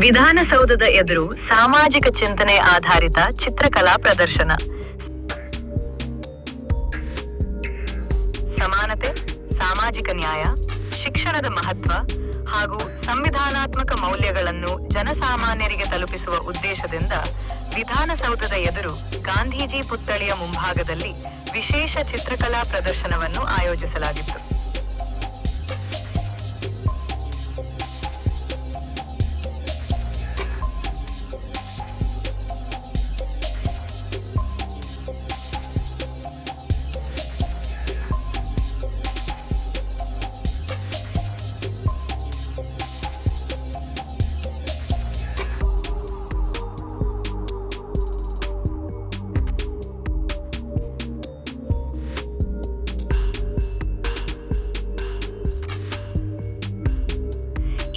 ವಿಧಾನಸೌಧದ ಎದುರು ಸಾಮಾಜಿಕ ಚಿಂತನೆ ಆಧಾರಿತ ಚಿತ್ರಕಲಾ ಪ್ರದರ್ಶನ. ಸಮಾನತೆ, ಸಾಮಾಜಿಕ ನ್ಯಾಯ, ಶಿಕ್ಷಣದ ಮಹತ್ವ ಹಾಗೂ ಸಂವಿಧಾನಾತ್ಮಕ ಮೌಲ್ಯಗಳನ್ನು ಜನಸಾಮಾನ್ಯರಿಗೆ ತಲುಪಿಸುವ ಉದ್ದೇಶದಿಂದ ವಿಧಾನಸೌಧದ ಎದುರು ಗಾಂಧೀಜಿ ಪುತ್ಥಳಿಯ ಮುಂಭಾಗದಲ್ಲಿ ವಿಶೇಷ ಚಿತ್ರಕಲಾ ಪ್ರದರ್ಶನವನ್ನು ಆಯೋಜಿಸಲಾಗಿತ್ತು.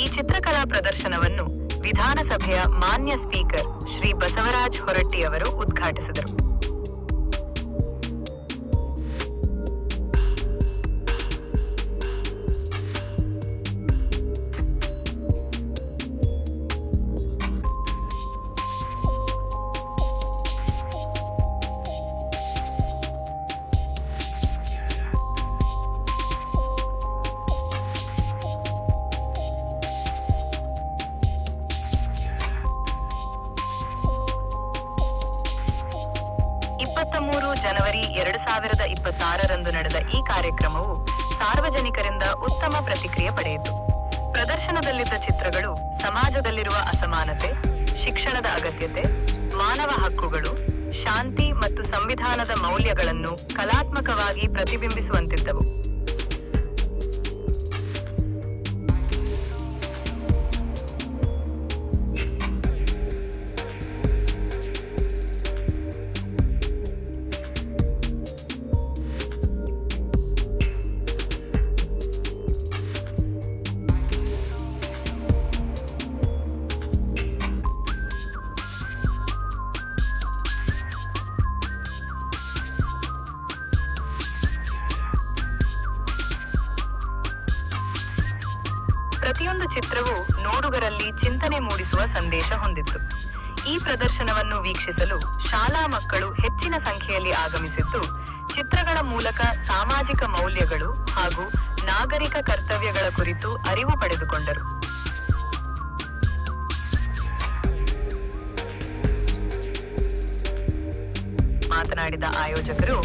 ಈ ಚಿತ್ರಕಲಾ ಪ್ರದರ್ಶನವನ್ನು ವಿಧಾನಸಭೆಯ ಮಾನ್ಯ ಸ್ಪೀಕರ್ ಶ್ರೀ ಬಸವರಾಜ ಹೊರಟ್ಟಿ ಅವರು ಉದ್ಘಾಟಿಸಿದರು. ಜನವರಿ 2026ರಂದು ನಡೆದ ಈ ಕಾರ್ಯಕ್ರಮವು ಸಾರ್ವಜನಿಕರಿಂದ ಉತ್ತಮ ಪ್ರತಿಕ್ರಿಯೆ ಪಡೆಯಿತು. ಪ್ರದರ್ಶನದಲ್ಲಿದ್ದ ಚಿತ್ರಗಳು ಸಮಾಜದಲ್ಲಿರುವ ಅಸಮಾನತೆ, ಶಿಕ್ಷಣದ ಅಗತ್ಯತೆ, ಮಾನವ ಹಕ್ಕುಗಳು, ಶಾಂತಿ ಮತ್ತು ಸಂವಿಧಾನದ ಮೌಲ್ಯಗಳನ್ನು ಕಲಾತ್ಮಕವಾಗಿ ಪ್ರತಿಬಿಂಬಿಸುವಂತಿದ್ದವು. ಪ್ರತಿಯೊಂದು ಚಿತ್ರವು ನೋಡುಗರಲ್ಲಿ ಚಿಂತನೆ ಮೂಡಿಸುವ ಸಂದೇಶ ಹೊಂದಿತ್ತು. ಈ ಪ್ರದರ್ಶನವನ್ನು ವೀಕ್ಷಿಸಲು ಶಾಲಾ ಮಕ್ಕಳು ಹೆಚ್ಚಿನ ಸಂಖ್ಯೆಯಲ್ಲಿ ಆಗಮಿಸಿದ್ದು, ಚಿತ್ರಗಳ ಮೂಲಕ ಸಾಮಾಜಿಕ ಮೌಲ್ಯಗಳು ಹಾಗೂ ನಾಗರಿಕ ಕರ್ತವ್ಯಗಳ ಕುರಿತು ಅರಿವು ಪಡೆದುಕೊಂಡರು. ಮಾತನಾಡಿದ ಆಯೋಜಕರು,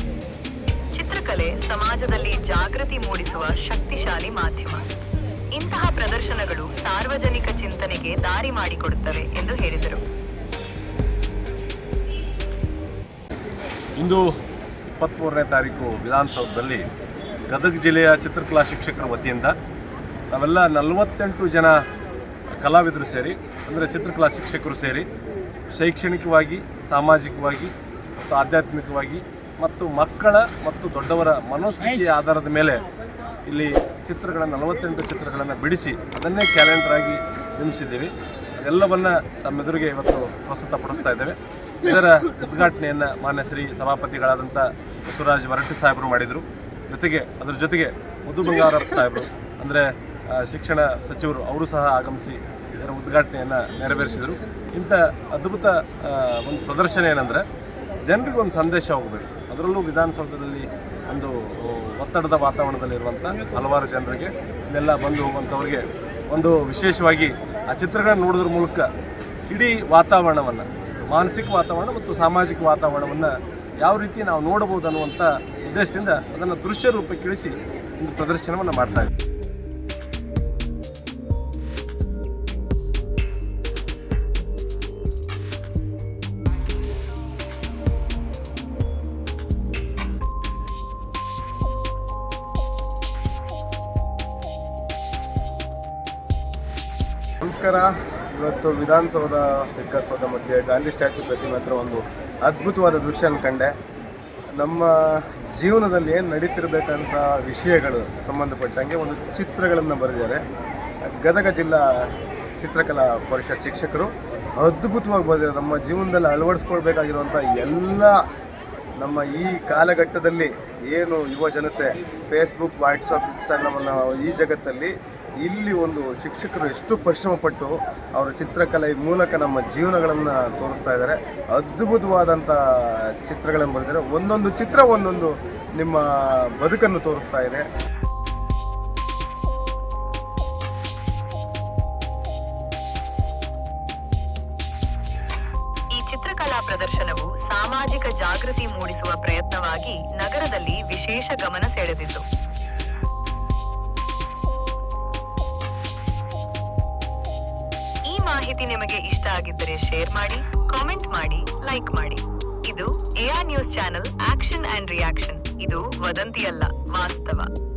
ಚಿತ್ರಕಲೆ ಸಮಾಜದಲ್ಲಿ ಜಾಗೃತಿ ಮೂಡಿಸುವ ಶಕ್ತಿಶಾಲಿ ಮಾಧ್ಯಮ. ಇಂತಹ ಪ್ರದರ್ಶನಗಳು ಸಾರ್ವಜನಿಕ ಚಿಂತನೆಗೆ ದಾರಿ ಮಾಡಿಕೊಡುತ್ತವೆ ಎಂದು ಹೇಳಿದರು. ಇಂದು 23ನೇ ತಾರೀಕು ವಿಧಾನಸೌಧದಲ್ಲಿ ಗದಗ ಜಿಲ್ಲೆಯ ಚಿತ್ರಕಲಾ ಶಿಕ್ಷಕರ ವತಿಯಿಂದ ನಾವೆಲ್ಲ 48 ಜನ ಕಲಾವಿದರು ಸೇರಿ, ಅಂದರೆ ಚಿತ್ರಕಲಾ ಶಿಕ್ಷಕರು ಸೇರಿ, ಶೈಕ್ಷಣಿಕವಾಗಿ, ಸಾಮಾಜಿಕವಾಗಿ ಮತ್ತು ಆಧ್ಯಾತ್ಮಿಕವಾಗಿ ಮತ್ತು ಮಕ್ಕಳ ಮತ್ತು ದೊಡ್ಡವರ ಮನೋಸ್ಥಿತಿಯ ಆಧಾರದ ಮೇಲೆ ಇಲ್ಲಿ 48 ಚಿತ್ರಗಳನ್ನು ಬಿಡಿಸಿ ಅದನ್ನೇ ಕ್ಯಾಲೆಂಡರ್ ಆಗಿ ನಿರ್ಮಿಸಿದ್ದೀವಿ. ಎಲ್ಲವನ್ನು ತಮ್ಮೆದುರಿಗೆ ಇವತ್ತು ಪ್ರಸ್ತುತಪಡಿಸ್ತಾ ಇದ್ದೇವೆ. ಇದರ ಉದ್ಘಾಟನೆಯನ್ನು ಮಾನ್ಯ ಶ್ರೀ ಸಭಾಪತಿಗಳಾದಂಥ ಬಸವರಾಜ ಹೊರಟ್ಟಿ ಸಾಹೇಬರು ಮಾಡಿದರು. ಅದರ ಜೊತೆಗೆ ಮುದ್ದು ಬಂಗಾರಪ್ಪ ಸಾಹೇಬರು, ಅಂದರೆ ಶಿಕ್ಷಣ ಸಚಿವರು, ಅವರು ಸಹ ಆಗಮಿಸಿ ಇದರ ಉದ್ಘಾಟನೆಯನ್ನು ನೆರವೇರಿಸಿದರು. ಇಂಥ ಅದ್ಭುತ ಒಂದು ಪ್ರದರ್ಶನ ಏನಂದರೆ, ಜನರಿಗೆ ಒಂದು ಸಂದೇಶ ಹೋಗಬೇಕು. ಅದರಲ್ಲೂ ವಿಧಾನಸೌಧದಲ್ಲಿ ಒಂದು ಒತ್ತಡದ ವಾತಾವರಣದಲ್ಲಿರುವಂಥ ಹಲವಾರು ಜನರಿಗೆ, ಇಲ್ಲೆಲ್ಲ ಬಂದು ಹೋಗುವಂಥವ್ರಿಗೆ ಒಂದು ವಿಶೇಷವಾಗಿ ಆ ಚಿತ್ರಗಳನ್ನು ನೋಡೋದ್ರ ಮೂಲಕ ಇಡೀ ವಾತಾವರಣವನ್ನು, ಮಾನಸಿಕ ವಾತಾವರಣ ಮತ್ತು ಸಾಮಾಜಿಕ ವಾತಾವರಣವನ್ನು ಯಾವ ರೀತಿ ನಾವು ನೋಡಬಹುದು ಅನ್ನುವಂಥ ಉದ್ದೇಶದಿಂದ ಅದನ್ನು ದೃಶ್ಯ ರೂಪಕ್ಕೆ ಇಳಿಸಿ ಒಂದು ಪ್ರದರ್ಶನವನ್ನು ಮಾಡ್ತಾ ಇದ್ದೀವಿ. ನಮಸ್ಕಾರ. ಇವತ್ತು ವಿಧಾನಸೌಧ ವಿಕಾಸೌಧ ಮಧ್ಯೆ ಗಾಂಧಿ ಸ್ಟ್ಯಾಚ್ಯೂ ಪ್ರತಿಮೆ ಹತ್ರ ಒಂದು ಅದ್ಭುತವಾದ ದೃಶ್ಯ ಕಂಡೆ. ನಮ್ಮ ಜೀವನದಲ್ಲಿ ಏನು ನಡೀತಿರ್ಬೇಕಂತ ವಿಷಯಗಳು ಸಂಬಂಧಪಟ್ಟಂಗೆ ಒಂದು ಚಿತ್ರಗಳನ್ನು ಬರೆದಿದ್ದಾರೆ. ಗದಗ ಜಿಲ್ಲಾ ಚಿತ್ರಕಲಾ ಪರಿಷತ್ ಶಿಕ್ಷಕರು ಅದ್ಭುತವಾಗಿ ಬರೆದಿದ್ದಾರೆ. ನಮ್ಮ ಜೀವನದಲ್ಲಿ ಅಳವಡಿಸ್ಕೊಳ್ಬೇಕಾಗಿರುವಂಥ ಎಲ್ಲ ನಮ್ಮ ಈ ಕಾಲಘಟ್ಟದಲ್ಲಿ ಏನು ಯುವ ಜನತೆ ಫೇಸ್ಬುಕ್, ವಾಟ್ಸಪ್, ಇನ್ಸ್ಟಾಗ್ರಾಮನ್ನು ಈ ಜಗತ್ತಲ್ಲಿ ಇಲ್ಲಿ ಒಂದು ಶಿಕ್ಷಕರು ಎಷ್ಟು ಪರಿಶ್ರಮಪಟ್ಟು ಅವರ ಚಿತ್ರಕಲೆ ಮೂಲಕ ನಮ್ಮ ಜೀವನಗಳನ್ನು ತೋರಿಸ್ತಾ ಇದ್ದಾರೆ. ಅದ್ಭುತವಾದಂಥ ಚಿತ್ರಗಳನ್ನು ಬರೆದಿದ್ದಾರೆ. ಒಂದೊಂದು ಚಿತ್ರ ಒಂದೊಂದು ನಿಮ್ಮ ಬದುಕನ್ನು ತೋರಿಸ್ತಾ ಇದೆ. ಈ ಚಿತ್ರಕಲಾ ಪ್ರದರ್ಶನವು ಸಾಮಾಜಿಕ ಜಾಗೃತಿ ಮೂಡಿಸುವ ಪ್ರಯತ್ನವಾಗಿ ನಗರದಲ್ಲಿ ವಿಶೇಷ ಗಮನ ಸೆಳೆದಿತ್ತು. ಈ ಮಾಹಿತಿ ನಿಮಗೆ ಇಷ್ಟ ಆಗಿದ್ದರೆ ಶೇರ್ ಮಾಡಿ, ಕಾಮೆಂಟ್ ಮಾಡಿ, ಲೈಕ್ ಮಾಡಿ. ಇದು AR news channel action and reaction. ಇದು ವದಂತಿಯಲ್ಲ, ವಾಸ್ತವ.